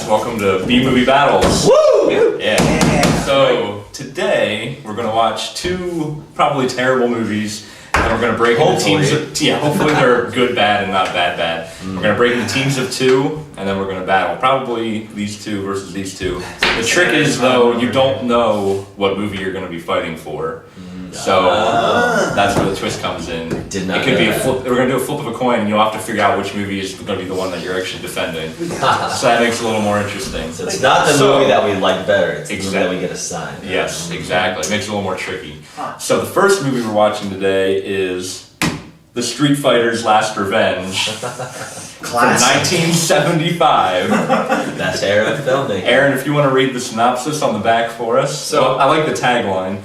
Welcome to B-Movie Battles. Woo! Yeah. So today we're gonna watch two probably terrible movies, and we're gonna break into teams of hopefully they're good, bad, and not bad. We're gonna break into teams of two, and then we're gonna battle. Probably these two versus these two. The trick is though, you don't know what movie you're gonna be fighting for. So that's where the twist comes in. It could be a flip. We're gonna do a flip of a coin, and you'll have to figure out which movie is gonna be the one that you're actually defending. So that makes it a little more interesting. So it's not the movie that we like better; it's the movie that we get assigned. Yes, exactly. It makes it a little more tricky. So the first movie we're watching today is The Street Fighter's Last Revenge from 1975. Best era of filming. Aaron, if you want to read the synopsis on the back for us. So I like the tagline.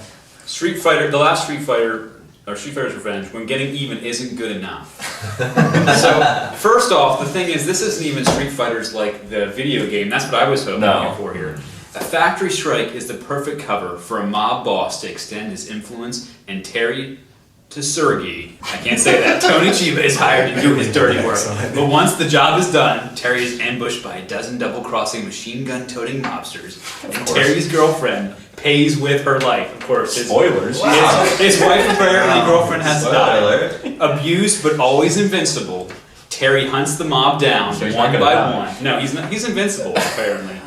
Street Fighter, the last Street Fighter, or Street Fighter's Revenge, when getting even isn't good enough. So, first off, the thing is, this isn't even Street Fighter's like the video game. That's what I was hoping for here. A factory strike is the perfect cover for a mob boss to extend his influence, and Terry Tsurgi, I can't say that, Tony Chiba is hired to do his dirty work. But once the job is done, Terry is ambushed by a dozen double-crossing machine gun-toting mobsters, and Terry's girlfriend pays with her life. Of course, Spoilers. His wife and girlfriend has to die. Abused but always invincible, Terry hunts the mob down one by one. No, he's not. He's invincible apparently.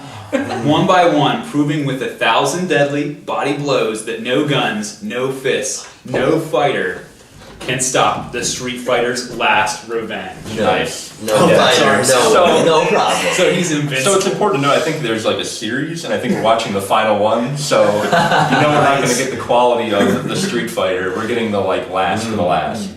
One by one, proving with 1,000 deadly body blows that no guns, no fists, no fighter can stop the Street Fighter's last revenge. Nice. No problem. So he's invincible. So it's important to know, I think there's like a series, and I think we're watching the final one, so you know we're not going to get the quality of the Street Fighter. We're getting the like last of the last.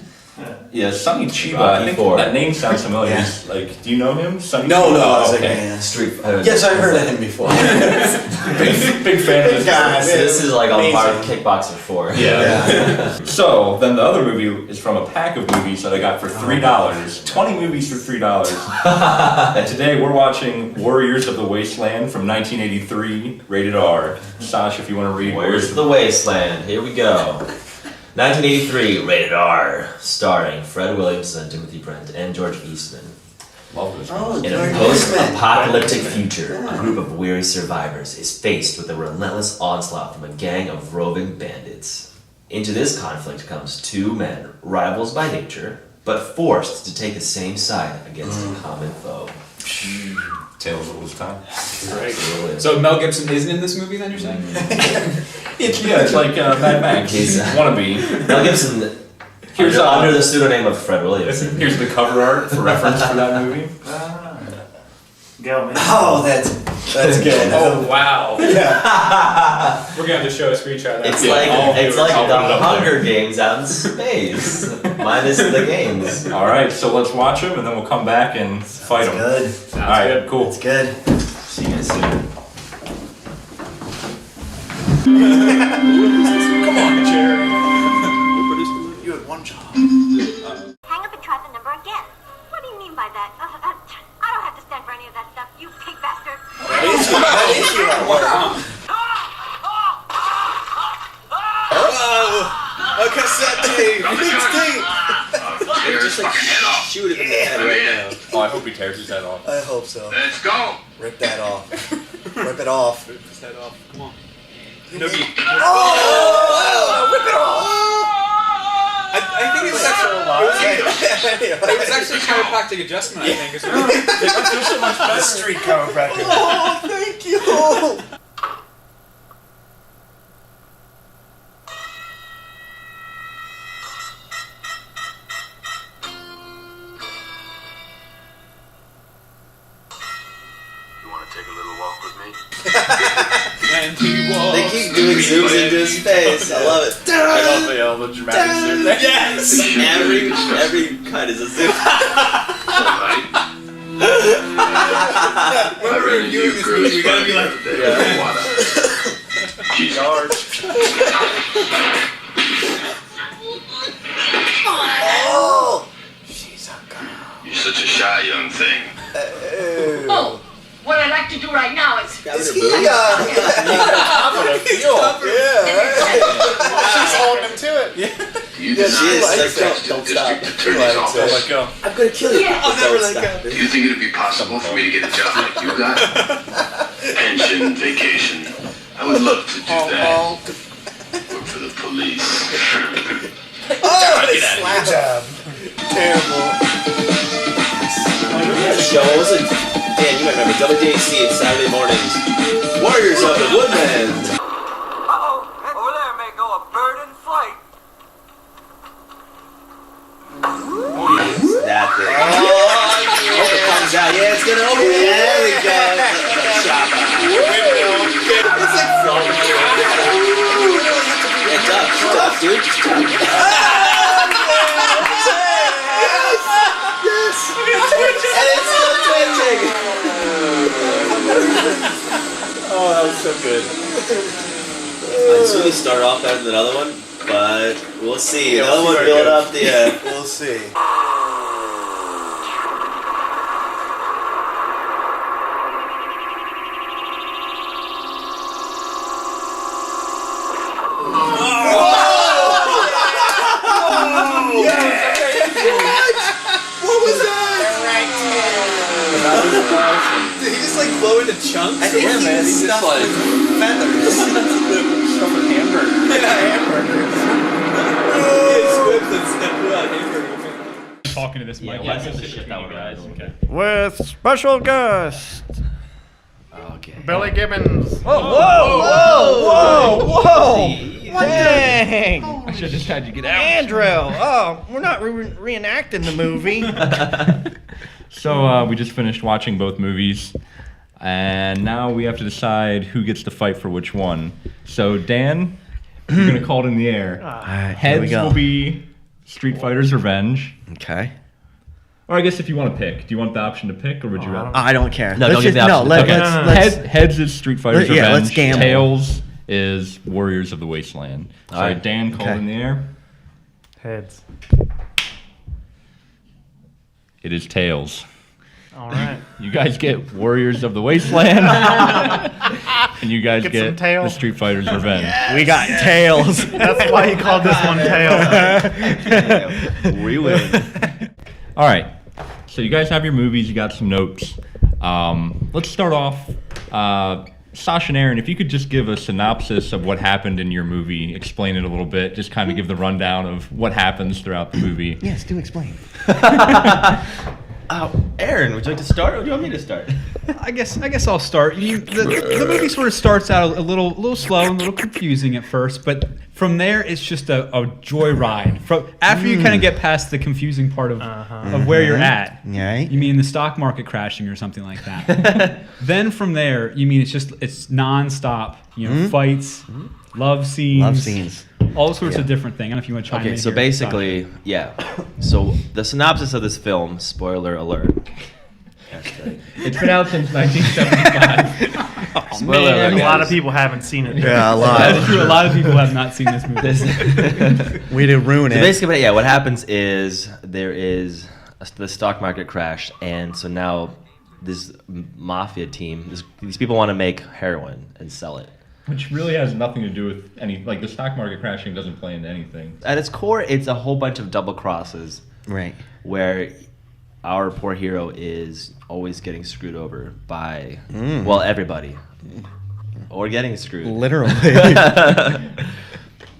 Yeah, Sonny Chiba, I think that name sounds familiar. Yeah. Like, do you know him? Sonny No, Chiba? I was okay. like, Street. yes, I've heard of him before. big fan of this. This is like on par with Kickboxer 4. Yeah. So then the other movie is from a pack of movies that I got for $3. 20 movies for $3. And today we're watching Warriors of the Wasteland from 1983, rated R. Sash, if you want to read Where's the Wasteland? Here we go. 1983, rated R, starring Fred Williamson, Timothy Brent, and George Eastman. Love this. In a post-apocalyptic future, a group of weary survivors is faced with a relentless onslaught from a gang of roving bandits. Into this conflict comes two men, rivals by nature, but forced to take the same side against a common foe. Tales of Old Time. Right. So Mel Gibson isn't in this movie, then you're saying? It's like Mad Max. He's wannabe. Mel Gibson, under the pseudonym of Fred Williamson. Here's the cover art for reference for that movie. Go, man. Oh, that's good. Oh wow! Yeah. We're gonna have to show a screenshot of that. It's like the Hunger Games out in space, minus the games. All right, so let's watch them, and then we'll come back and fight them. Good. All right, good. Cool. It's good. See you guys soon. Come on, Jerry. You had one job. Hang up and try the number again. What do you mean by that? I don't have to stand for any of that stuff, you pig bastard. That is you at work. Oh, a cassette tape. Just like shoot him in the head right now. Oh, I hope he tears his head off. I hope so. Let's go. Rip that off. Rip it off. Rip his head off. Come on. Oh! Rip it off! I think it was actually it was actually chiropractic adjustment. I think. It feels so much better. The street chiropractor. Oh, thank you. You want to take a little walk with me? And he walks. They keep doing zooms into his face. I love it. I love the dramatic zoom. Yes. Every cut is a zoom. Alright. When we're reviewing this movie, we gotta be like, She's hard. Oh! She's a girl. You're such a shy young thing. Oh, what I'd like to do right now is... Is he, He's confident. Yeah, right. She's holding him to it. You did not expect Don't the stop. district attorney's Don't office. let go. I'm gonna kill you. I'll never let go. You think it'd be possible for me to get a job like you got? Pension, vacation. I would love to do that. Work for the police. Slap jab. Terrible. Show was it? Dan, you might remember WDAC and Saturday mornings. Warriors of the Woodlands. Uh-oh, over there may go a bird in flight. That thing. Hope it comes out. Yeah, it's gonna open. There we go. It's like flowing. Yeah, tough, dude. Yes. And it's still twitching. Oh, that was so good. This really started off better than the other one, but we'll see. Yeah, The other we'll see one where it built up the. We'll see. What was that? Did he just like blow into chunks? I think Yeah, he man, was he just stuffed like with feathers. Stuff with hamburgers. Yeah, hamburgers. Talking to this mic. Yeah, let's just shit that one, guys. Okay. With special guest Okay. Billy Gibbons. Whoa! Dang! I should have just had you get out. Andrew! Oh, we're not reenacting the movie. So we just finished watching both movies, and now we have to decide who gets to fight for which one. So Dan, you're gonna call it in the air. Alright, Heads will be Street Fighter's Revenge. Okay. Or I guess if you want to pick, do you want the option to pick, or would you rather? I don't care. No, Let's don't give just, the option. No, Okay. let's Heads is Street Fighter's Yeah, Revenge. let's gamble. Tails is Warriors of the Wasteland. So Alright. Dan, call it Okay. in the air. Heads. It is Tails. All right. You guys get Warriors of the Wasteland, and you guys Get get some tail. the Street Fighter's Revenge. We got tails. That's why he called this one tails. We win. All right. So you guys have your movies. You got some notes. Let's start off. Sasha and Aaron, if you could just give a synopsis of what happened in your movie, explain it a little bit, just kind of give the rundown of what happens throughout the movie. Yes, do explain. Aaron, would you like to start, or do you want me to start? I guess I'll start. The movie sort of starts out a little slow and a little confusing at first, but from there it's just a joyride. From after you kind of get past the confusing part of where you're at. Right. You mean the stock market crashing or something like that. Then from there, you mean it's nonstop. Fights, love scenes, all sorts of different things. I don't know if you want to chime in. Okay, so here, basically, yeah. So the synopsis of this film, spoiler alert. It's been out since 1975. Spoiler alert. A lot of guys. people haven't seen it. Yeah, a lot. That is true. A lot of people have not seen this movie. We did ruin So it. basically, yeah, what happens is there is the stock market crash, and so now this mafia team, these people want to make heroin and sell it. Which really has nothing to do with any, like the stock market crashing doesn't play into anything. At its core, it's a whole bunch of double crosses Right. where our poor hero is always getting screwed over by, well, everybody. Or getting screwed. Literally.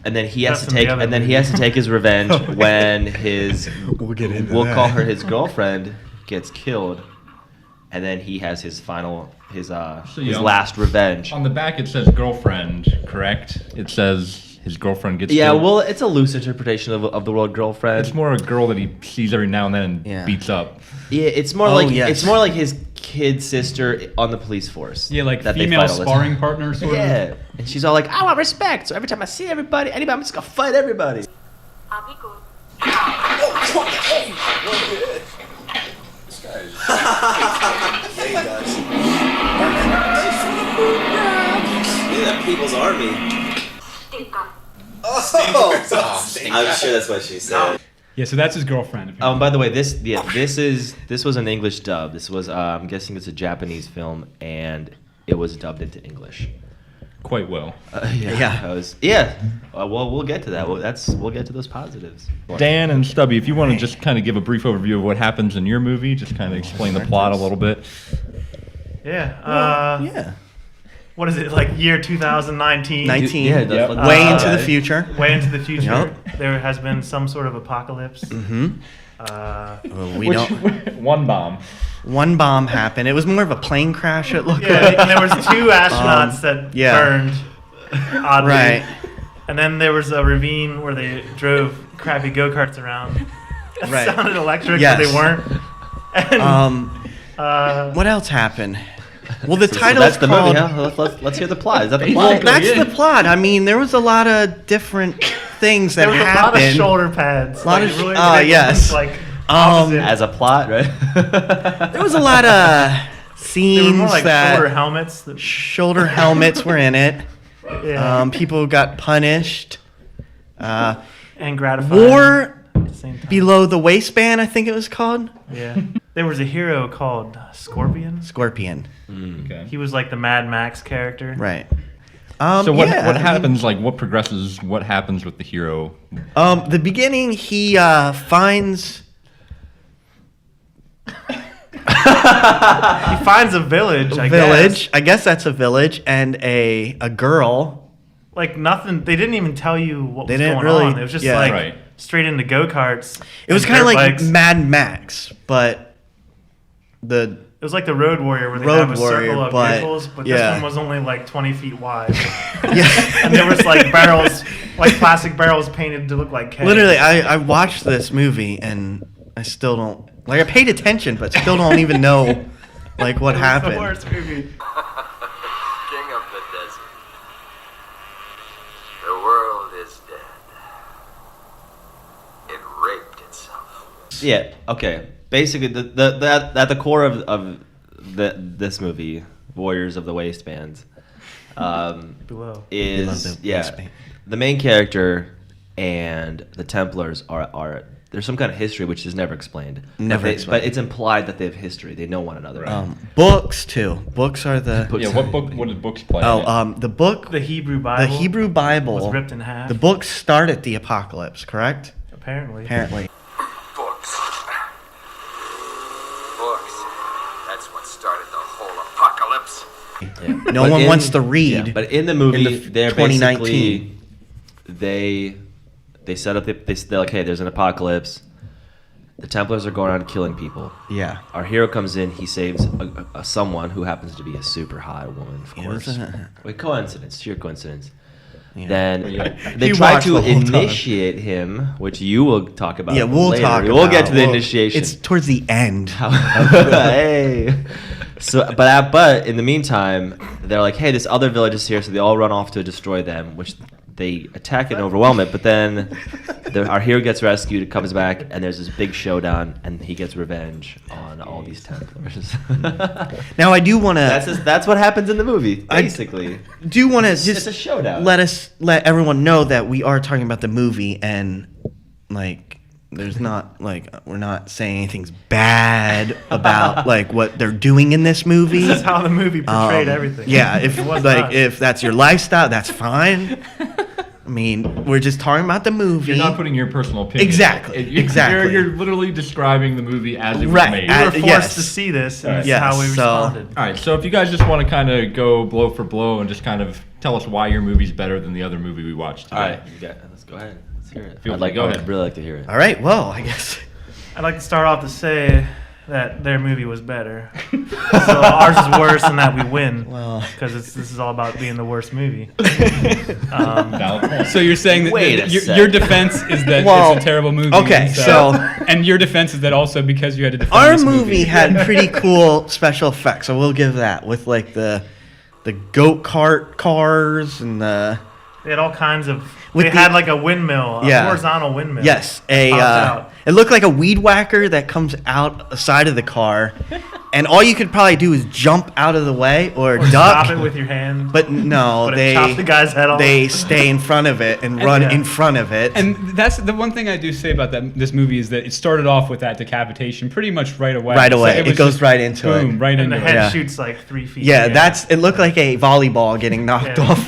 And then he has That's to in the take, other and then he has to take his revenge when his, We'll get into we'll that. call her his girlfriend, gets killed, and then he has his final, his yeah. last revenge. On the back it says girlfriend, correct? It says his girlfriend gets Yeah, killed. well, it's a loose interpretation of the word girlfriend. It's more a girl that he sees every now and then and Yeah. beats up. Yeah, it's more Oh, like yes. it's more like his kid sister on the police force. Yeah, like that they female fight all the time. sparring partner sort of. Yeah, and she's all like, "I want respect." So every time I see anybody, I'm just gonna fight everybody. I'll be good. Yeah, he does. Look at that people's army. Stinker. I'm sure that's what she said. Yeah, so that's his girlfriend. By the way, this was an English dub. This was I'm guessing it's a Japanese film, and it was dubbed into English. quite well. Well, we'll get to that. We'll get to those positives. Dan and Stubby, if you want to just kind of give a brief overview of what happens in your movie, just kind of explain the plot a little bit. Yeah. What is it, like year 2019? 19. Yeah, Way into the future. Way into the future. Yep. There has been some sort of apocalypse. We don't. One bomb. One bomb happened. It was more of a plane crash. It looked like. And there was 2 astronauts that burned. Oddly. Right. And then there was a ravine where they drove crappy go-karts around. It Right. sounded electric, Yes. but they weren't. And, What else happened? Well, the So title that's is the called. movie, huh? Let's hear the plot. Is that the Well, plot? that's the plot. I mean, there was a lot of different things that there was happened. a lot of shoulder pads. A lot like, of really yes. ridiculous, Like, opposite. As a plot, right? There was a lot of They were scenes more like that shoulder helmets. shoulder helmets were in it. Yeah. People got punished. And gratifying. War at the same time. below the waistband, I think it was called. Yeah. There was a hero called Scorpion. Scorpion. Okay. He was like the Mad Max character. Right. So what yeah, I mean, happens? Like what progresses? What happens with the hero? The beginning, he finds. He finds a village, I village. guess. I guess that's a village, and a girl. Like nothing. They didn't even tell you what They was didn't going really- on. It was just yeah. like Right. straight into go-karts. It was and kind of dirt like bikes. Mad Max, but It was like the Road Warrior, where they Road have a Warrior, circle of but- vehicles, but yeah. this one was only like 20 feet wide, yeah. and there was like barrels, like plastic barrels painted to look like kegs. Literally, I watched this movie and I still don't like. I paid attention, but still don't even know like what It was happened. The worst movie. King of the desert. The world is dead. It raped itself. Yeah. Okay. Basically, at the core of this movie, Warriors of the Wasteland, Below. is the waistband. the main character and the Templars are there's some kind of history which is never explained. But it's implied that they have history. They know one another. Books too. Books are the. Yeah. What book? What did books play? The book. The Hebrew Bible. The Hebrew Bible was ripped in half. The books start at the apocalypse, correct? Apparently. Apparently. Books. Books. That's what started the whole apocalypse. Yeah. No But one wants to read. Yeah, but in the movie, in the they're 2019. basically they set up. They're like, hey, there's an apocalypse. The Templars are going around killing people. Yeah. Our hero comes in. He saves someone who happens to be a super hot woman, of course. Wait, coincidence, sheer coincidence. Yeah. Then they He try watched to the whole time. initiate him, which you will talk about. Yeah, we'll later. talk. We'll get to the Well, initiation. It's towards the end. Hey. So, but in the meantime, they're like, hey, this other village is here, so they all run off to destroy them, which they attack and overwhelm it. But then our hero gets rescued, comes back, and there's this big showdown, and he gets revenge on all these Templars. Now I do want to. That's what happens in the movie, basically. Do want to It's just a showdown. let everyone know that we are talking about the movie, and like there's not like we're not saying anything's bad about like what they're doing in this movie. This is how the movie portrayed everything. Yeah, if It was like not. if that's your lifestyle, that's fine. I mean, we're just talking about the movie. You're not putting your personal opinion. Exactly, exactly. You're literally describing the movie as it was Right. made. We were forced yes. to see this, and Right. this Yes, is how we so- responded. All right, so if you guys just want to kind of go blow for blow and just kind of tell us why your movie's better than the other movie we watched today. All right, let's go ahead. Let's hear it. Feel I'd free, go I would ahead. really like to hear it. All right. Well, I guess. I'd like to start off to say that their movie was better. So ours is worse, and that we win. Well. Because this is all about being the worst movie. Valid point. So you're saying that Wait a your second. defense is that Well, it's a terrible movie. okay, and so- and your defense is that also because you had to defend Our this movie had pretty cool special effects, so we'll give that with like the goat cart cars and the They had all kinds of. With They the- had like a windmill, a Yeah. horizontal windmill. yes, Popped out. it looked like a weed whacker that comes out the side of the car, and all you could probably do is jump out of the way or duck. Stop it with your hand. But no, But it they chopped the guy's head off. They stay in front of it and run in front of it. And that's the one thing I do say about this movie is that it started off with that decapitation pretty much right away. Right away. So It goes right into it. boom, right and into the head it. Yeah. shoots like 3 feet. Yeah, in the air. it looked like a volleyball getting knocked Yeah. off.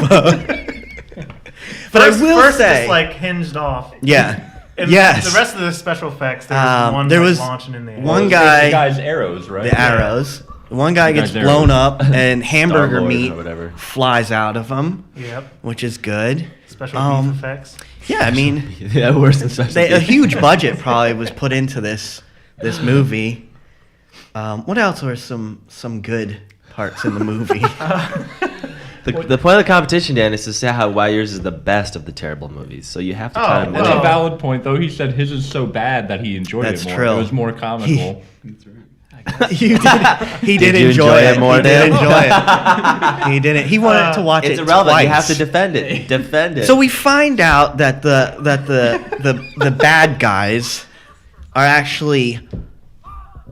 But First, I will first say, it's like hinged off. yeah, And yes, the rest of the special effects, there was one there like, was launching in the air. one The guy, guy's arrows, right? the arrows. One guy The gets guy's blown arrows. up, and hamburger Star-Lord meat or whatever. flies out of him, Yep. which is good. Special Um, beef effects. Yeah, I mean, Yeah, worse than special. a huge budget probably was put into this movie. What else were some good parts in the movie? The point of the competition, Dan, is to say why yours is the best of the terrible movies. So you have to try to That's mimic. a valid point, though. He said his is so bad that he enjoyed That's it more. true. It was more comical. He did you enjoy enjoy it more, He did Dan? enjoy it. He didn't. He wanted to watch It's it irrelevant. twice. You have to defend it. Defend it. So we find out that the bad guys are actually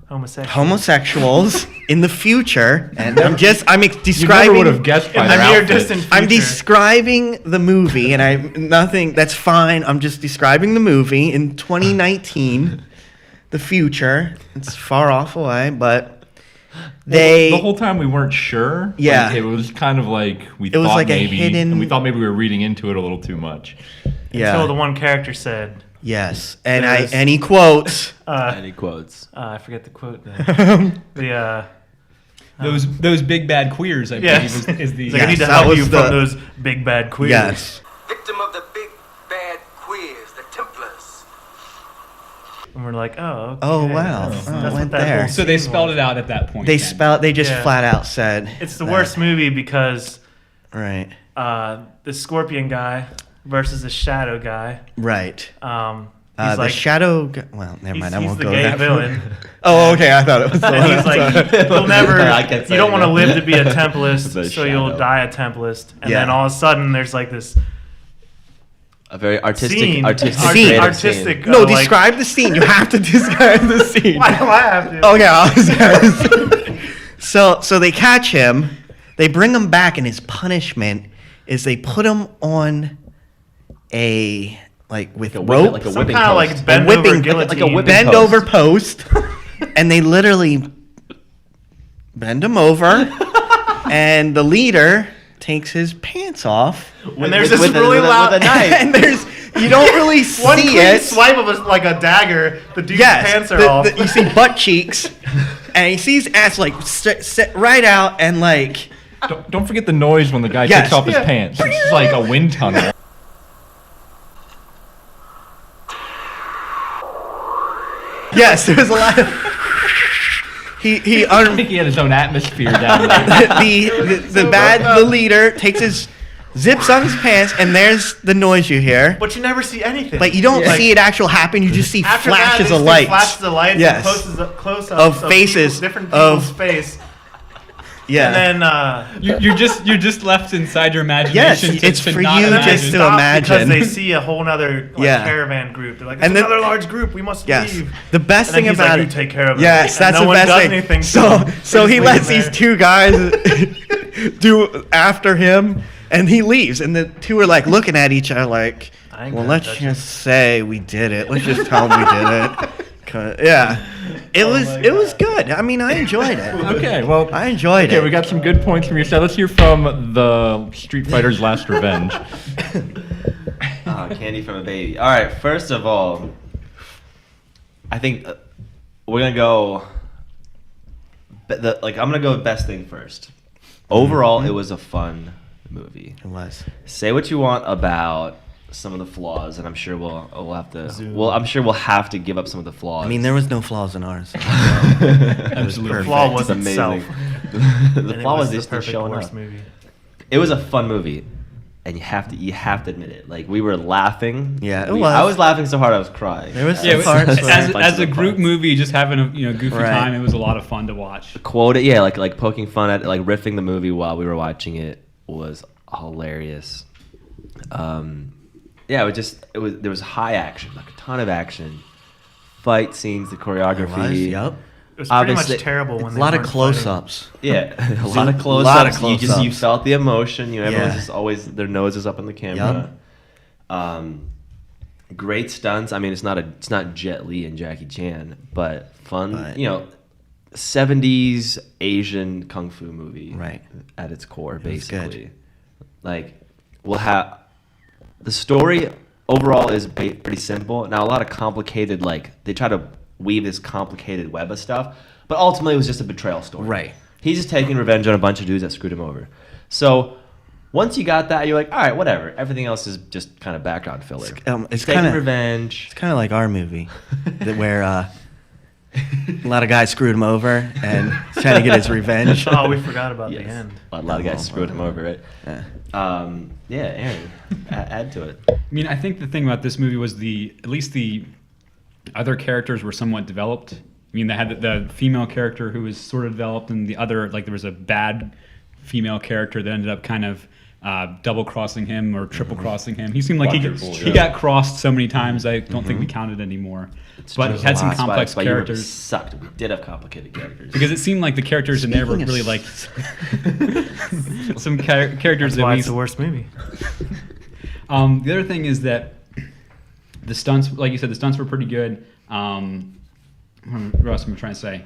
homosexuals in the future, and I'm You never describing. would have guessed by In their the near outfits. distant I'm future. describing the movie, and nothing. That's fine. I'm just describing the movie in 2019, the future. It's far off away, but The whole time we weren't sure. Yeah. Like, it was kind of like we It was thought like a maybe, hidden- and we thought maybe we were reading into it a little too much. yeah, Until the one character said, yes, and There's- and he quotes. Any quotes? I forget the quote. The Those big bad queers, I Yes. believe, is the. He's like, I need to Yes, that help was you the- from those big bad queers. Yes. Victim of the big bad queers, the Templars. And we're like, oh, okay. Oh, wow. That's, Oh, that's it what went that there. whole So they scene spelled was. it out at that point. They just Yeah. flat out said It's the that. worst movie because Right. the Scorpion guy versus the Shadow guy. Right. He's The like, shadow. Well, never mind. I he's won't the go gay there. villain. Oh, okay. I thought it was. And he's like, you'll never, I can't say you don't want to that. live to be a Templist, The so you'll Shadow. die a Templist. And Yeah. then all of a sudden, there's like this A very artistic, scene, artistic, Scene. creative artistic. scene. No, like, describe the scene. You have to describe the scene. Why do I have to? Okay. So they catch him. They bring him back, and his punishment is they put him on with rope, like a Some whipping kind of post. like bend whipping- over like a guillotine. whipping bend post. over post, and they literally bend him over, and the leader takes his pants off, And there's with this really loud with a knife. and you don't really one see quick it. swipe of like a dagger. The dude's Yes, pants are off. you see butt cheeks, and you see his ass like set right out, and like Don't forget the noise when the guy Yes. takes off his Yeah. pants. It's like a wind tunnel. yes, there was a lot of I think he had his own atmosphere down there. the leader takes his zips on his pants, and there's the noise you hear. But you never see anything. But you don't Like, see it actual happen. You just see after flashes that, of they lights. Flashes of lights. Yes. And close Of faces, different of- people's face. Yeah. And then You're just left inside your imagination. Yes, to- it's to for not you imagine. just to stop imagine. because they see a whole other Yeah. caravan group. They're like, And "There's then- another large group. We must Yes. leave." The best And then thing he's about like, it. "You take care of it." Yes, And that's no the one best does thing. anything. So They he just lets leave these it two guys do after him, and he leaves. And the two are like looking at each other, like, I ain't "Well, gonna let's touch just say we did it. Let's just tell them we did it." 'Cause- Yeah, it was good. I mean, I enjoyed it. Okay, well, I enjoyed okay, it. we got some good points from your side. Let's hear from the Street Fighter's Last Revenge. Candy from a baby. All right, first of all, I think we're gonna go. I'm gonna go with best thing first. Overall, it was a fun movie. It was. Say what you want about some of the flaws, and I'm sure we'll have to. Well, I'm sure we'll have to give up some of the flaws. I mean, there was no flaws in ours. Absolutely. The flaw was It's itself. amazing. the And flaw it was the just perfect showing worst up. movie. It was a fun movie, and you have to admit it. Like, we were laughing. Yeah, it I was. was laughing so hard I was crying. There was Yeah, some parts where- as a group movie, just having a goofy Right. time, it was a lot of fun to watch. Quote it, yeah, like poking fun at, like riffing the movie while we were watching it was hilarious. Yeah, there was high action, like a ton of action, fight scenes, the choreography. Yep. was pretty much obviously terrible when A they lot of weren't close-ups. yeah, a Zoom- lot of close lot of ups. close-ups. You felt the emotion. You know, everyone's Yeah. just always their nose is up in the camera. Great stunts. I mean, it's not Jet Li and Jackie Chan, but fun. But- 70s Asian kung fu movie, Right. at its core, was basically. good. Like, we'll have the story overall is pretty simple. Now, a lot of complicated, like they try to weave this complicated web of stuff, but ultimately it was just a betrayal story. Right. He's just taking revenge on a bunch of dudes that screwed him over. So once you got that, you're like, all right, whatever. Everything else is just kind of background filler. It's taking kinda- revenge. It's kind of like our movie, where a lot of guys screwed him over and he's trying to get his revenge. Oh, we forgot about the Yes. end. A lot of guys screwed him over, right? Yeah. Yeah, Aaron, add to it. I mean, I think the thing about this movie was at least the other characters were somewhat developed. I mean, they had the female character who was sort of developed, and the other, like, there was a bad female character that ended up kind of double crossing him or triple crossing him. He seemed like he got crossed so many times. I don't think we counted anymore. But he had some complex characters. Sucked. We did have complicated characters. Because it seemed like the characters in there were really like some characters That's that why we. it's the worst movie. The other thing is that the stunts, like you said, the stunts were pretty good. What else am I trying to say?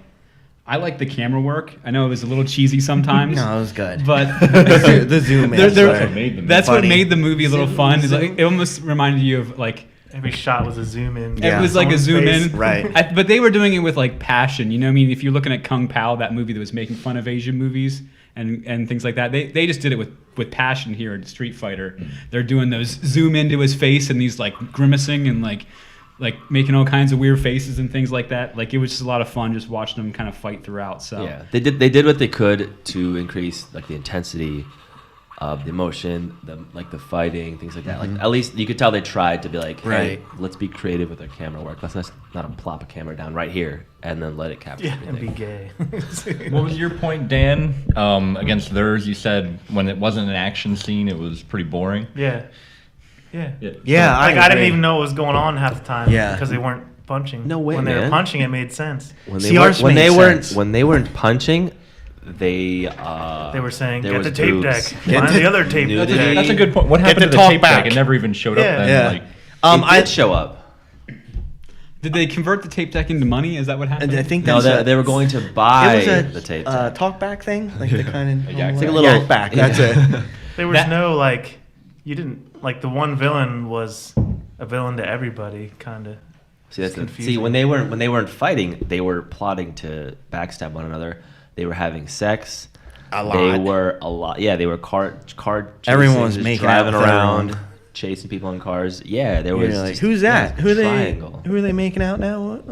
I like the camera work. I know it was a little cheesy sometimes. No, it was good. But the zoom in. That's what funny. made the movie a little fun. It's like, it almost reminded you of like. Every shot was a zoom in. It was like a zoom in. Right. But they were doing it with like passion. You know what I mean? If you're looking at Kung Pao, that movie that was making fun of Asian movies and things like that, they just did it with passion here in Street Fighter. They're doing those zoom into his face and he's like grimacing and like making all kinds of weird faces and things like that. Like, it was just a lot of fun just watching them kind of fight throughout. So yeah, they did what they could to increase like the intensity of the emotion, the fighting, things like that. Like, at least you could tell they tried to be like, hey, Right. let's be creative with our camera work. Let's not plop a camera down right here and then let it capture Yeah, and be everything. gay. What was your point, Dan? Against theirs, you said when it wasn't an action scene, it was pretty boring. Yeah. Yeah. Yeah, Like, I didn't agree. even know what was going on half the time. Yeah. Because they weren't punching. No way, When they were man. punching, it made sense. When See, ours when made they weren't sense. when they weren't punching, they They were saying, there get was the tape boobs. deck. Get Find the- the other tape Nudity. deck. That's a good point. What Get happened the to the talk tape back. deck? It never even showed Yeah. up then. Yeah. Like, It did I show up. did they convert the tape deck into money? Is that what happened? I think No, that's they were going to buy it was a the tape. talk back thing, like the kind of yak It's like a little yak back. That's it. There was That- no, like, you didn't, like, the one villain was a villain to everybody, kind of. See, that's confusing. when they weren't fighting, they were plotting to backstab one another. They were having sex. A They lot. were a lot. Yeah, they were car chasing, Everyone was just making out driving with around, everyone. chasing people in cars. Yeah, there You're was. like, just- who's there that? was Who a are they? triangle. Who are they making out now? What?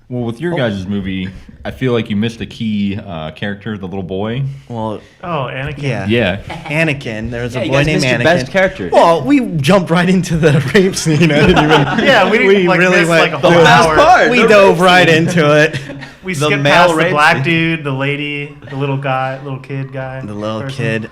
well, with your guys' movie, I feel like you missed a key character, the little boy. Well, Oh, Anakin. yeah. Yeah. Anakin. There was Yeah, a you boy guys named missed your Anakin. best character. Well, we jumped right into the rape scene. I didn't even. Yeah, we didn't, like, miss, like, a whole The best hour. part. We the dove rape right scene. into it. We The skipped male past the rape black scene. dude, the lady, the little guy, little kid guy. The little person. kid.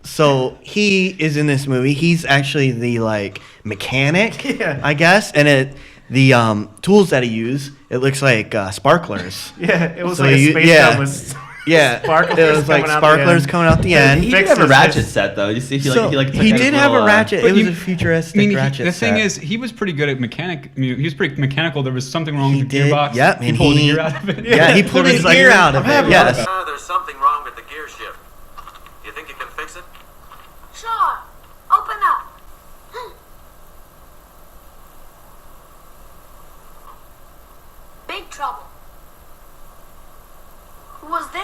So he is in this movie. He's actually the like mechanic, Yeah. I guess. And the tools that he used, it looks like sparklers. Yeah, it was So like a you- space yeah. gun with Yeah, sparklers it was like coming out the sparklers end. coming out the end. He did Fix have a his- ratchet set though. You see, he So took he his did have a little, ratchet. But It was you- a futuristic I mean, ratchet. the thing set. is, he was pretty good at mechanic. I mean, he was pretty mechanical. There was something wrong He with the did, gearbox. yep, he and pulled the he- gear out of it. Yeah, he pulled There his was gear like- out of it. Yes. There's something wrong with the gear shift. You think you can fix it? Sure. Open up. Big trouble. Who was this?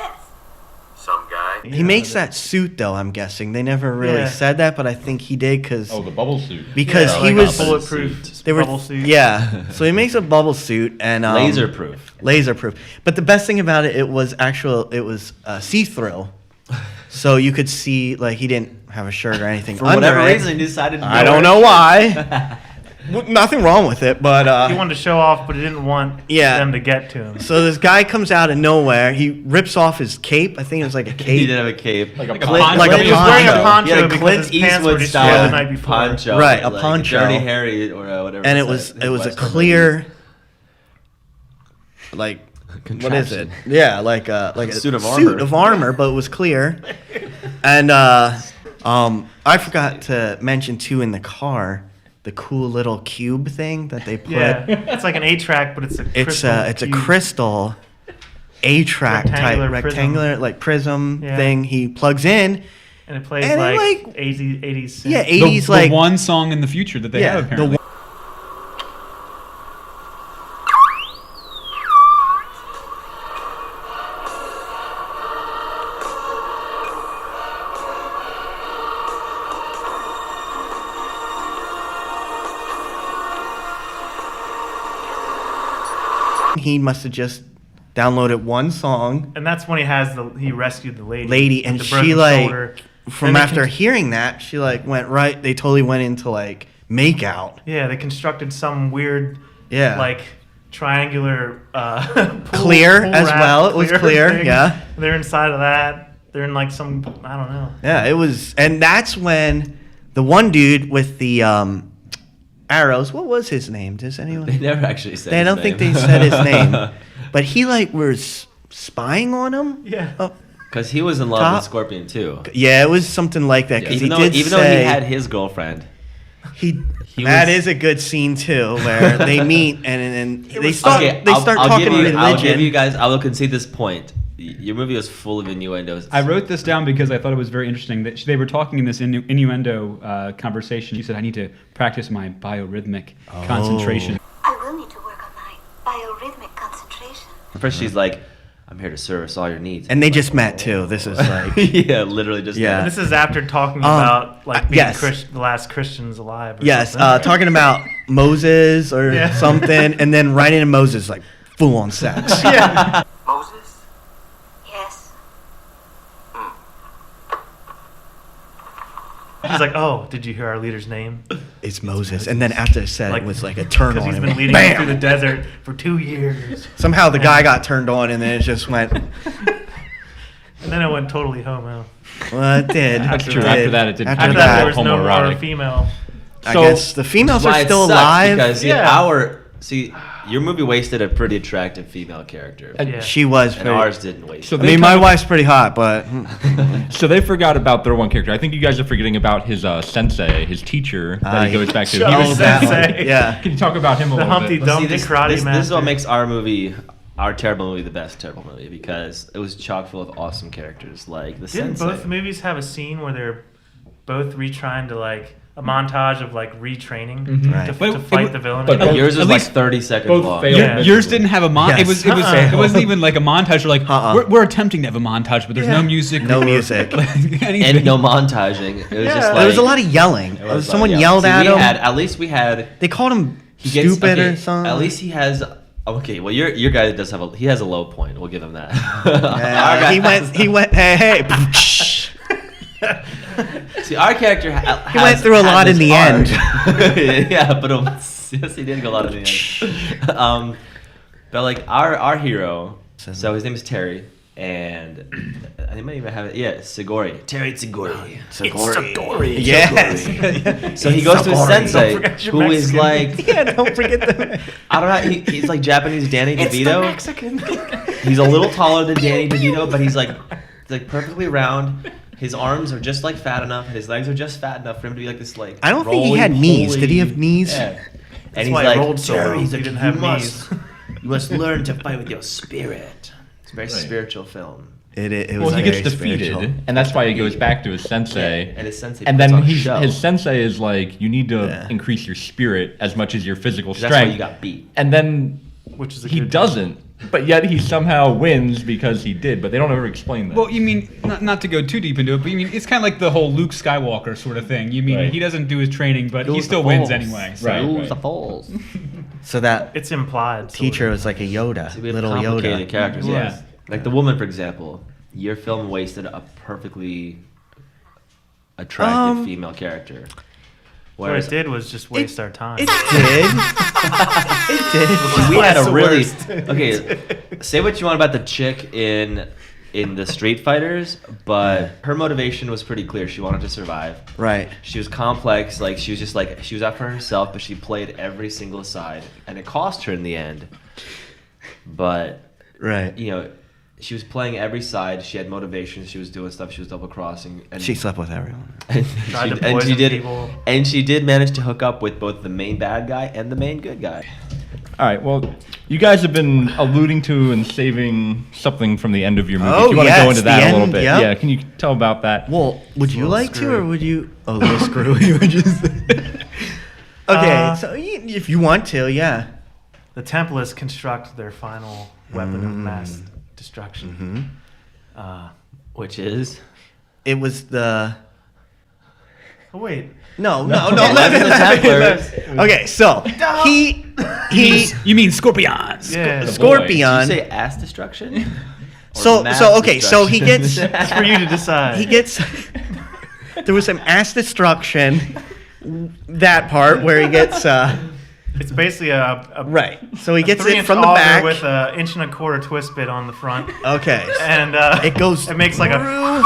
Some guy. He makes that suit though. I'm guessing they never really Yeah. said that, but I think he did because Oh, the bubble suit. because Yeah, he like a was bulletproof they were bubble suit. yeah. So he makes a bubble suit and laser proof. laser proof. But the best thing about it, it was see through, so you could see like he didn't have a shirt or anything. For under whatever it. reason, he decided. To I don't know why. Nothing wrong with it, but He wanted to show off, but he didn't want Yeah. them to get to him. so this guy comes out of nowhere. He rips off his cape. I think it was like a cape. He did have a cape, Like a poncho. Like a He was wearing a poncho. poncho He had a because Clint his pants were Eastwood destroyed style the night before. poncho, Right, a like poncho. Dirty Harry or whatever. And it it's was like, it was a Western clear like what is Contraption. it? Yeah, like a suit of armor. but it was clear. And I forgot to mention too in the car the cool little cube thing that they put. Yeah, it's like an 8-track, but it's a crystal. It's a crystal 8-track type rectangular like prism thing. He plugs in. And it plays and like 80s synth. Yeah, 80s the one song in the future that they have apparently. He must have just downloaded one song. And that's when he rescued the lady. And with the she broken like shoulder. from after hearing that, she like went right. They totally went into like make out. Yeah, they constructed some weird Yeah. like triangular clear as well. It was clear. thing. Yeah. They're inside of that. They're in like some I don't know. Yeah, it was, and that's when the one dude with the arrows. What was his name? Does anyone? They never actually said. I don't think they said his name, but he like was spying on him. Yeah. Because he was in love with Scorpion too. Yeah, it was something like that. Yeah, Because even though he had his girlfriend, that is a good scene too, where they meet and they start I'll talking religion. I'll give you guys. I will concede this point. Your movie was full of innuendos. I wrote this down because I thought it was very interesting that they were talking in this innuendo conversation. You said, I need to practice my biorhythmic concentration. I will need to work on my biorhythmic concentration. First, she's like, I'm here to service all your needs. And they just met too. This is like yeah, literally just met. And this is after talking about like being yes. the last Christians alive. Or Yes, something. talking about Moses or something, and then right into Moses like full on sex. Yeah. Moses? Yes. He's like, oh, did you hear our leader's name? It's Moses. And then after it said it was like a turn on he's him. been leading him through the desert for 2 years. Somehow the guy got turned on and then it just went. And then it went totally homo. Well, it did. That's true. After that, it didn't. After that, there was no more female. I guess the females are still alive. Because your movie wasted a pretty attractive female character. She was. And ours didn't waste. So I mean, my wife's pretty hot, but. So they forgot about their one character. I think you guys are forgetting about his sensei, his teacher that he goes back to. He was Sensei. Yeah. Can you talk about him a little Humpty bit? Dumpty karate This is master. what makes our movie, our terrible movie, the best terrible movie, because it was chock full of awesome characters like the Didn't sensei. both movies have a scene where they're both retrying to like a montage of like retraining Right. to fight the villain? but again? Yours was At like least 30 seconds both long. failed. Yeah. Yours didn't have a montage. Yes. It wasn't even like a montage. We're like, we're attempting to have a montage, but there's no music. No music. anything. And no montaging. It was just like There was a lot of yelling. was Someone like, yelled See, at him. At least we had. They called him He gets, stupid okay, or something. At least he has. Okay, well your guy does have he has a low point. We'll give him that. Our Yeah, guy he went. Hey. See, our character He went through a lot in the end. Yeah, but yes, he did go a lot in the end. But like our hero, so his name is Terry, and I might even have it. Yeah, Sigori. Terry Sigori. Sigori. Yes. So he goes to his Sigori. sensei, Don't forget your who is Mexican. like Yeah, don't forget the. I don't know. He's like Japanese Danny DeVito. Mexican. He's a little taller than Danny DeVito, but he's like perfectly round. His arms are just like fat enough, and his legs are just fat enough for him to be like this like. I don't think he had knees. Did he have knees? Yeah. That's And why he's he like, rolled so Terry, low. he's He like, didn't have you must learn to fight with your spirit. It's a very spiritual film. It Well, was he gets very defeated, spiritual. and that's why he goes back to his sensei. And his sensei And puts then on a show. his sensei is like, you need to Yeah. increase your spirit as much as your physical That's why strength. you got beat. And then Which is a he good doesn't, but yet he somehow wins because he did. But they don't ever explain that. Well, you mean not to go too deep into it, but you mean it's kind of like the whole Luke Skywalker sort of thing. You mean Right. he doesn't do his training, but he Use still the wins Force. anyway. So. Right. Use the Falls. So that It's implied. so teacher was like a Yoda, See, we have little complicated Yoda. characters. Yeah. Yes. Like the woman, for example. Your film wasted a perfectly attractive female character. What it did was just waste our time. It did. It did. We had That's a the really worst. okay. Say what you want about the chick in the Street Fighters, but her motivation was pretty clear. She wanted to survive. Right. She was complex. Like she was just like she was out for herself, but she played every single side, and it cost her in the end. but Right. you know, she was playing every side. She had motivation. She was doing stuff. She was double crossing. And She slept with everyone. and Tried to and poison she did. people. And she did manage to hook up with both the main bad guy and the main good guy. All right. Well, you guys have been alluding to and saving something from the end of your movie. Oh, Do you want to yes, go into the that a little end, bit? yep. Yeah. Can you tell about that? Well, would you little like to, screwy. or would you? Oh, a little screwy. Would you say? Okay, so if you want to, yeah. The Templars construct their final weapon of mass destruction. Which is It was the. Oh wait, No. the Templars. Okay, so he You mean scorpions? yeah. Did you Scorpion. say ass destruction? Or So mass okay, so he gets It's for you to decide. he gets. There was some ass destruction. That part where he gets It's basically a right. So he gets it 3-inch from the auger back. with an 1.25 inch twist bit on the front, Okay. and It goes. It makes like a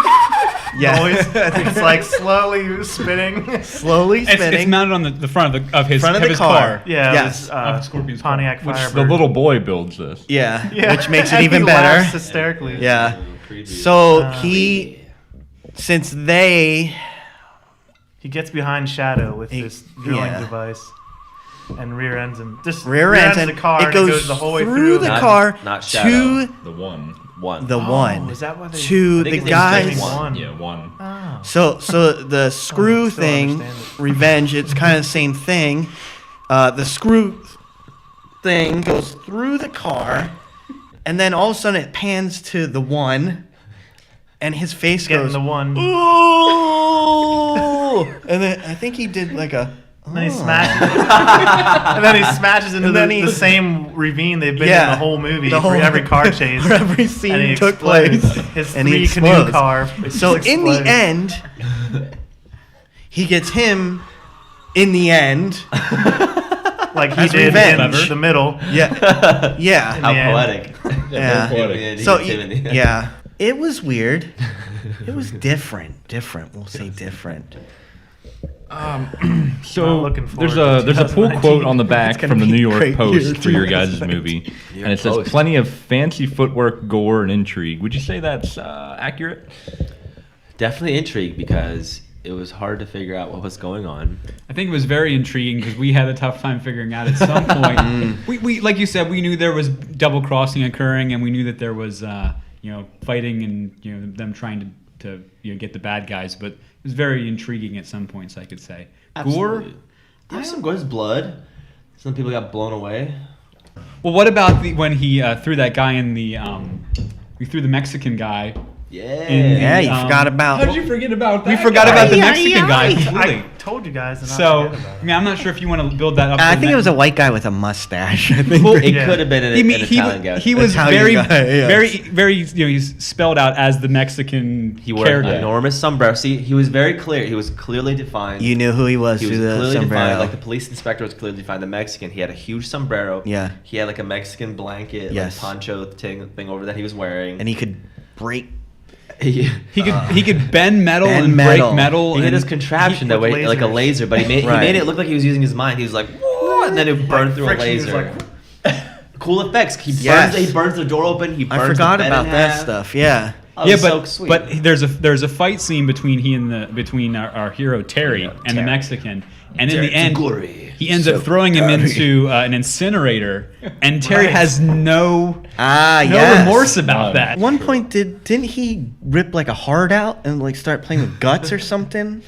Yeah. noise. It's like slowly spinning. Slowly It's spinning. mounted on the front of his Front of the his car. Yeah, Yes. it was, Scorpion's car. Pontiac Which Firebird. the little boy builds this. Yeah. Yeah. Which makes it And even he better. laughs hysterically. Yeah. Creepy. So since they. He gets behind Shadow with this drilling yeah. device and rear ends him. Just Rear ends the car. it and goes the whole way through the Not- car not Shadow. to The one. One. the one. Is that why they? To I think the his name's guys. James One. Yeah, one. Oh. So the screw I still thing, understand it. revenge. It's kind of the same thing. The screw thing goes through the car, and then all of a sudden it pans to the one, and his face Getting goes the one. ooh, and then I think he did like a. And then he oh. smashes. And then he smashes into And then the same ravine they've been in Yeah. the whole movie The for whole- every car chase. where every And scene he took explodes. place, His and he 3 canoe explodes. car. So just in the explodes. end, he gets him. In the end, like he as did revenge. in the middle. yeah, yeah. How the end. poetic. Yeah. Poetic. So yeah, it was weird. It was different. We'll say different. So Not looking there's forward to a pull 2019. quote on the back gonna from the be New York great Post year, for your guys' 2019. movie, New and it says Post. plenty of fancy footwork, gore, and intrigue. Would you say that's accurate? Definitely intrigued because it was hard to figure out what was going on. I think it was very intriguing because we had a tough time figuring out at some point. we like you said, we knew there was double crossing occurring, and we knew that there was fighting and them trying to get the bad guys. But it was very intriguing at some points, I could say. Gore. Absolutely. There's some gore's blood. Some people got blown away. Well, what about when he threw that guy in the? We threw the Mexican guy. Yeah. Yeah, you forgot about. How did you forget about that? We forgot about the Aye, Mexican aye, guy. aye. Completely. I told you guys. And So, I forget about I mean, I'm not sure if you want to build that up. I for think the it was a next- white guy with a mustache. I think. Well, It Yeah. could have been an Italian guy. He was Italian very, guy, yes. very, he's spelled out as the Mexican He wore character. an enormous sombrero. See, he was very clear. He was clearly defined. You knew who he was He was through the clearly sombrero. defined. Like the police inspector was clearly defined. The Mexican. He had a huge sombrero. Yeah. He had like a Mexican blanket, Yes. like poncho thing over that he was wearing. And he could break. he He could bend metal Bend and metal. break metal. He had and this contraption that with way, like a lasers. laser, but he Right. made it look like he was using his mind. He was like, "Whoa," and then it burned through a friction, he was laser. like, Cool effects. Yes. He burns the door open. He burns I forgot the bed about in that half. stuff. Yeah. Oh, yeah, it's but so sweet. but there's a fight scene between our hero Terry and the Terry. Mexican, and in Terry the end Tagore. he ends up throwing him into an incinerator, and Terry Right. has no Yes. remorse about None. that. At one point, didn't he rip like a heart out and like start playing with guts or something?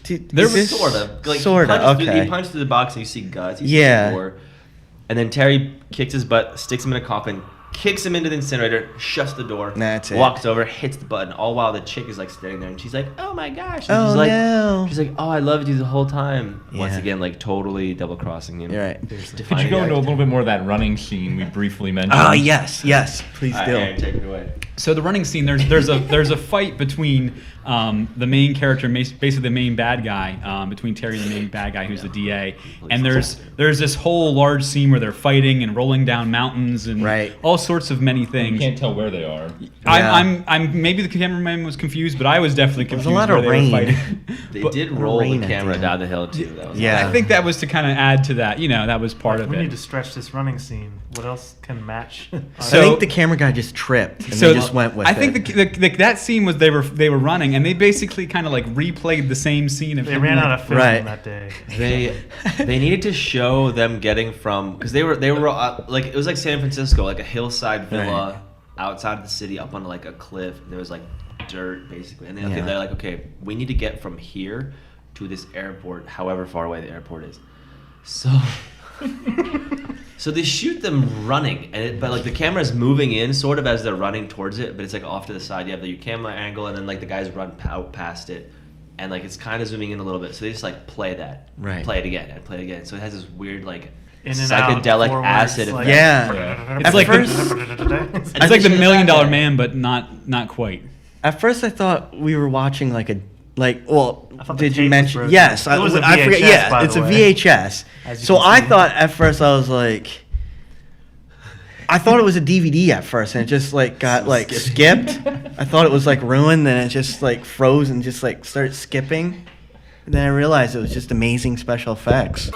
There Is was this- Sort of. Like, Sorta, He punched, okay. he punched through the box and you see guts. You Yeah. See gore. And then Terry kicks his butt, sticks him in a coffin, kicks him into the incinerator, shuts the door, That's it. walks over, hits the button, all while the chick is like standing there and she's like, "Oh my gosh." And Oh, she's like, no. She's like, "Oh, I loved you the whole time." Once Yeah. again, like totally double crossing him. You're right. Could you go into a little bit more of that running scene we briefly mentioned? Oh yes, please do. Aaron, take it away. So the running scene, there's a fight between the main character, basically the main bad guy, between Terry and the main bad guy, who's the DA, and there's this whole large scene where they're fighting and rolling down mountains and Right. all sorts of many You things. can't tell where they are. Yeah. I'm maybe the cameraman was confused, but I was definitely There was confused. a lot where of they rain. were fighting. They But- did roll rain the at the camera end. down the hill too. That was Yeah. I think that was to kind of add to that. That was part of we it. need to stretch this running scene. What else can match. I think the camera guy just tripped and they just went with it. I think that scene was they were running and they basically kind of like replayed the same scene. They ran out of film that day. They needed to show them getting from, because they were like, it was like San Francisco, like a hillside villa outside of the city up on like a cliff. And there was like dirt basically, and then they're like, okay, we need to get from here to this airport, however far away the airport is. So they shoot them running, but like the camera's moving in sort of as they're running towards it, but it's like off to the side. You have your camera angle, and then like the guys run out past it, and like it's kind of zooming in a little bit. So they just like play that, play it again, and play it again. So it has this weird like psychedelic acid effect. It's like it's like the $1 Million Man, but not quite. At first, I thought we were watching did you mention? Broken. Yes, it was a VHS, I forget. Yeah, it's a way. VHS. So I thought at first I was like, I thought it was a DVD at first, and it just like got like skipped. I thought it was like ruined, then it just like froze and just like started skipping. And then I realized it was just amazing special effects.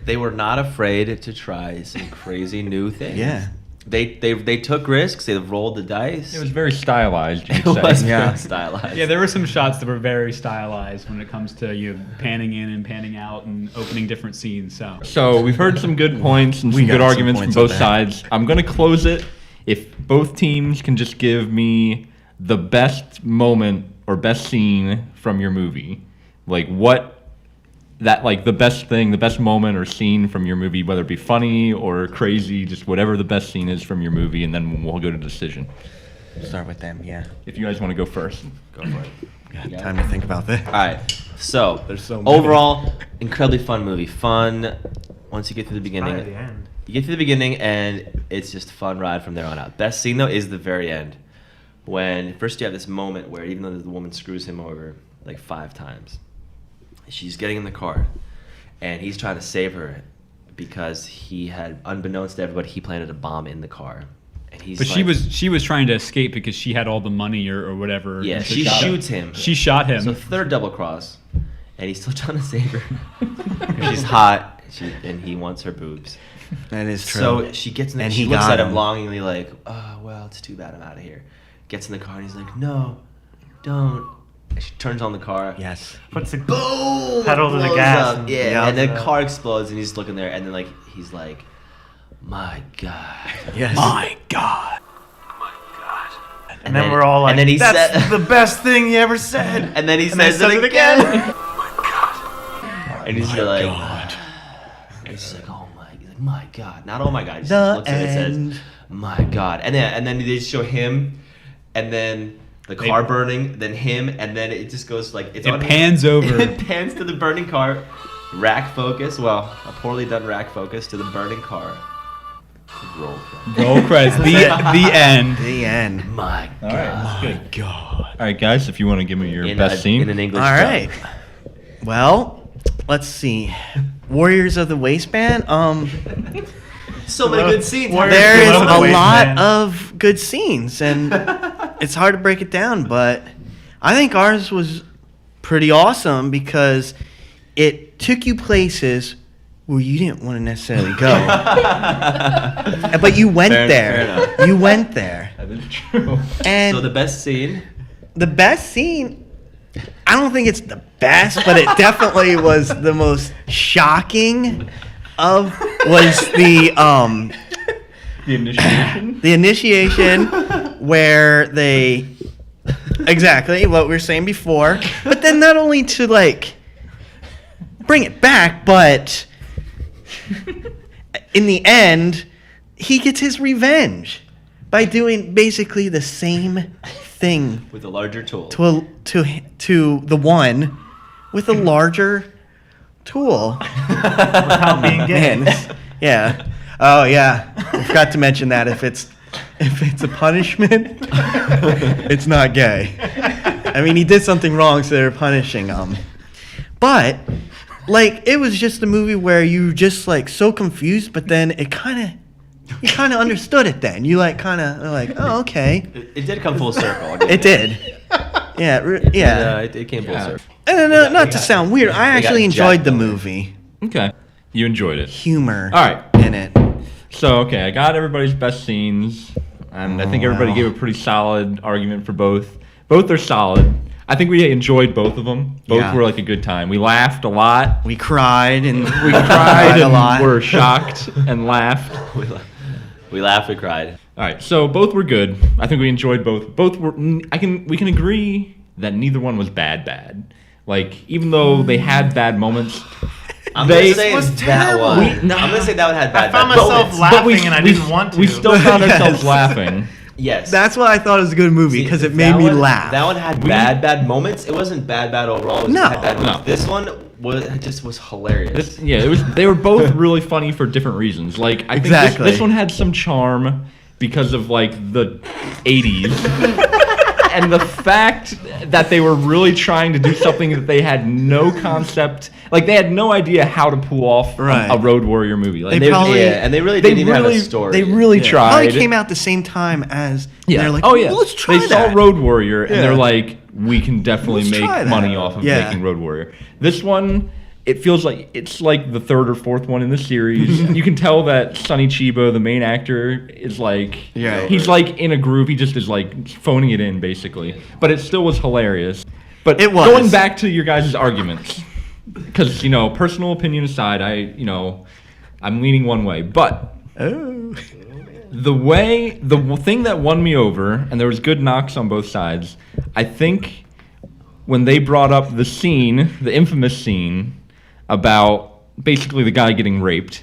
They were not afraid to try some crazy new things. Yeah. They took risks. They rolled the dice. It was very stylized. It was very stylized. Yeah, there were some shots that were very stylized when it comes to you panning in and panning out and opening different scenes. So we've heard some good points and some good arguments from both sides. I'm going to close it. If both teams can just give me the best moment or best scene from your movie, like the best thing, the best moment or scene from your movie, whether it be funny or crazy, just whatever the best scene is from your movie, and then we'll go to decision. Start with them, yeah. If you guys want to go first, go for it. Got time to think about this. All right. So, There's so many. Overall, incredibly fun movie. Fun once you get through the beginning. Right at the end. You get through the beginning, and it's just a fun ride from there on out. Best scene, though, is the very end. When first you have this moment where even though the woman screws him over like 5 times, she's getting in the car, and he's trying to save her because he had, unbeknownst to everybody, he planted a bomb in the car. And he's But she was trying to escape because she had all the money or whatever. Yeah, and she shoots him. She shot him. So third double cross, and he's still trying to save her. She's hot, and he wants her boobs. That is true. So she gets in there, And she he looks got at him him. longingly like, oh, well, it's too bad I'm out of here. Gets in the car, and he's like, no, don't. And she turns on the car. Yes. Puts the Boom! pedal to the Blows gas. up. Yeah, and the car explodes, and he's looking there, and then like he's like, my God. Yes. My God. And then we're all like, and then he that's said, the best thing he ever said. and then he And then says it again. My God. And he's like, God. and he's like, oh my, he's like, my God, not oh my God. He just The looks at it and end. says, my God, and then they just show him, and then the car burning, then him, and then it just goes like it pans over. It pans to the burning car, rack focus. Well, a poorly done rack focus to the burning car. Roll credits. Roll credits. The end. The end. My God. All right, My God. All right, guys, if you want to give me your best scene. in an English. All dub. right. Well, let's see. Warriors of the Wasteland. So many good scenes. There is Below the a Wasteland. lot of good scenes, and it's hard to break it down, but I think ours was pretty awesome because it took you places where you didn't want to necessarily go. But you went Fair there. enough. You went there. That is true. And So the best scene. the best scene, I don't think it's the best, but it definitely was the most shocking was the The initiation. the initiation where they exactly what we were saying before, but then not only to like bring it back, but in the end he gets his revenge by doing basically the same thing With a larger tool. to the one with a larger tool. Without being gay. Man, yeah. Oh yeah. I forgot to mention that if it's a punishment, it's not gay. I mean, he did something wrong, so they're punishing him. But like, it was just a movie where you just like so confused, but then it kind of you kind of understood it then. You like kind of like, oh, okay. It did come full circle. It did. Yeah, yeah. It came full circle. And not to sound weird, I actually enjoyed the movie. Okay. You enjoyed it. Humor. All right. In it. So, okay, I got everybody's best scenes, and I think everybody gave a pretty solid argument for both. Both are solid. I think we enjoyed both of them. Both were like a good time. We laughed a lot. We cried and a lot. Were shocked and laughed. We laughed, we cried. All right, so both were good. I think we enjoyed both. Both were. We can agree that neither one was bad. Like, even though they had bad moments. I'm gonna say that one. I'm gonna say that one had bad. I found myself laughing and I didn't want to. We still found ourselves laughing. Yes. That's why I thought it was a good movie, because it made me laugh. That one had bad moments. It wasn't bad overall. It had bad moments. This one was hilarious. They were both really funny for different reasons. Like, I think this one had some charm because of like the 80s. And the fact that they were really trying to do something that they had no concept, like they had no idea how to pull off a Road Warrior movie. Like they really didn't even have a story. They really tried. Probably came out the same time as. Yeah. They're like, oh yeah. Well, let's try they that. saw Road Warrior and they're like, we can definitely make money off of making Road Warrior. This one. It feels like it's like the third or fourth one in the series. You can tell that Sonny Chiba, the main actor, is like he's like in a groove. He just is like phoning it in basically. But it still was hilarious. But going back to your guys' arguments, because personal opinion aside, I'm leaning one way. But the thing that won me over, and there was good knocks on both sides. I think when they brought up the infamous scene. About basically the guy getting raped,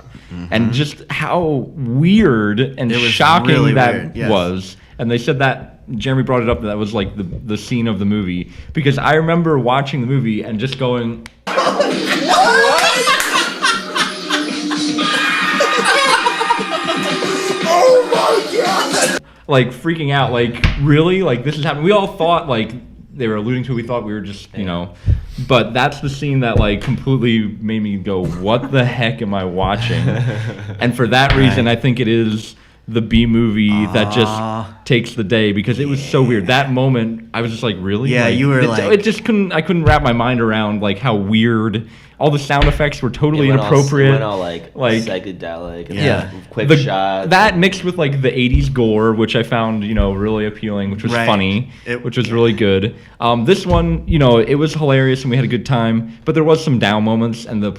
and just how weird and shocking really that was. And they said that Jeremy brought it up that was like the scene of the movie, because I remember watching the movie and just going, "Oh my god!" Like freaking out, like really, like this is happening. We all thought like they were alluding to. We thought we were just But that's the scene that like completely made me go, what the heck am I watching? And for that reason, I think it is the B movie that just takes the day, because it was so weird. That moment, I was just like, really? Yeah, like, you were I couldn't wrap my mind around like how weird. All the sound effects were totally inappropriate. It went all like psychedelic. And quick shots. That mixed with like the 80s gore, which I found, really appealing, which was funny, which was really good. This one, it was hilarious and we had a good time, but there was some down moments, and the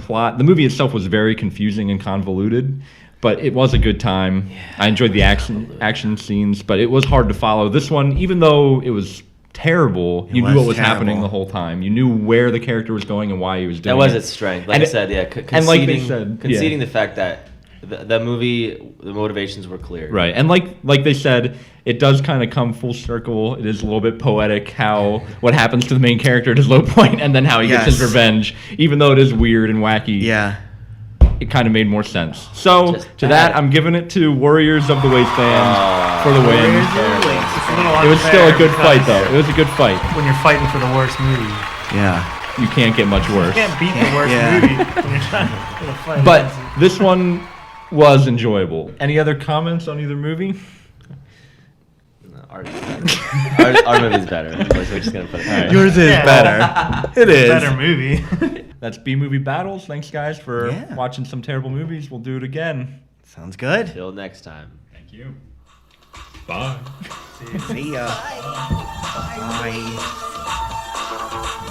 movie itself was very confusing and convoluted, but it was a good time. Yeah, I enjoyed the action scenes, but it was hard to follow. This one, even though it was terrible, you knew what was happening the whole time. You knew where the character was going and why he was doing it. That was its strength. Like I said, conceding the fact that the movie, the motivations were clear. Right, and like they said, it does kind of come full circle. It is a little bit poetic how what happens to the main character at his low point, and then how he gets his revenge. Even though it is weird and wacky, it kind of made more sense. So I'm giving it to Warriors of the Wasteland for the win. It was still a good fight, though. It was a good fight. When you're fighting for the worst movie. Yeah. You can't get much worse. You can't beat the worst movie when you're trying to fight. But this one was enjoyable. Any other comments on either movie? Our movie's better. We're just gonna put it Yours is better. It is. Better movie. That's B-Movie Battles. Thanks, guys, for watching some terrible movies. We'll do it again. Sounds good. Till next time. Thank you. Bye. See ya. Bye.